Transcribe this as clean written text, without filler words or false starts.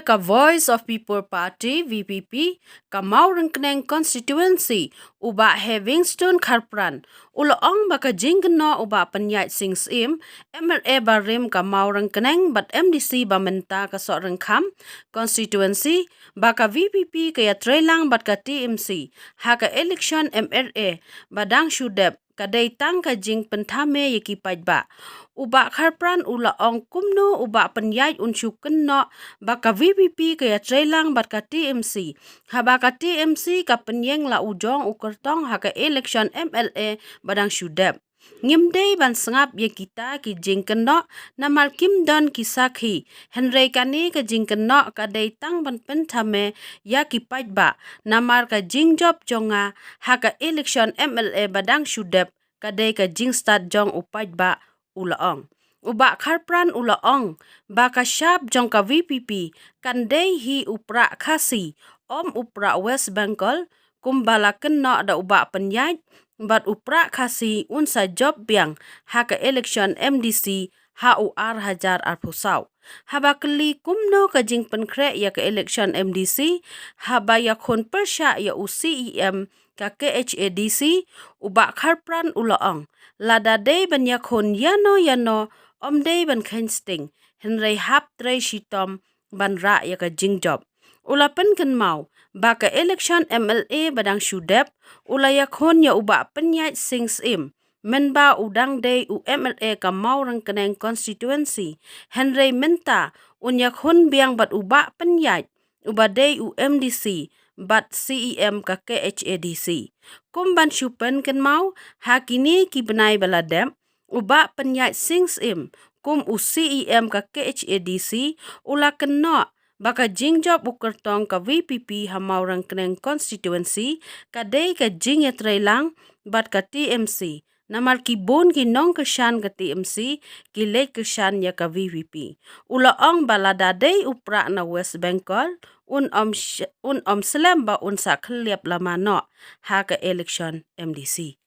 ka Voice of People Party VPP ka Maurengkeneng constituency uba Heavingstone Kharpran ulaong baka jingno uba Pyniaid singsim MLA barim ka Maurengkeneng bat MDC bamenta ka Sorengkham constituency baka VPP kaya trelang bat ka TMC haka election MLA badang shudep kadai tang ka jing Pynthame yaki Paidbah uba Kharpran ulaong kumno uba Pyniaid unsyu kenno baka VPP kaya trelang bat ka TMC habaka TMC ka penyeng la ujong ukertong haka election MLA badang shudep ngimdei ban sengap ye kita ki jing kenno Namar kim don kisakhi Henry kani ka jing kenno ka dei tang ban Pynthame ya ki Paidbah Namar ka Jingjop jonga haka election MLA badang shudep ka dei ka jing start jong Paidbah ulaong uba Kharpran ulaong baka syap jong ka VPP kan dei hi Prah Khasi om Prah West Bengal kumbala kenno da uba Pyniaid bat Prah Khasi unsa job biang haka election MDC HUR hajar arpusau haba keli kumno ka jing penkre ya ka election MDC haba ya khon persya ya UCEM ka KHADC uba Kharpran ulaong lada dei ban ya khon yano om dei ban kensting Henry hap trei shitom ban ra ya ka Jingjop ulapan kan mau baka election MLA badang shudep ulaya khon ya uba Pyniaid singsim menba udang dei MLA ka Maurengkeneng constituency Henry menta unya khon biang bat uba Pyniaid uba dei MDC bat CEM ka KHADC kumban syupen kan mau hakini ki benai baladem uba Pyniaid singsim kum UCEM ka KHADC ula kenno baka Jingjop ukertong ka VPP ha Maurengkeneng constituency kadai ka jing ya trelang bat ka TMC Namar ki bon ki nong kesan ka TMC ki lek kesan ya ka VPP ulaong balada dei Prah na West Bengal un om selem ba unsa khliap lamano ha ka election MDC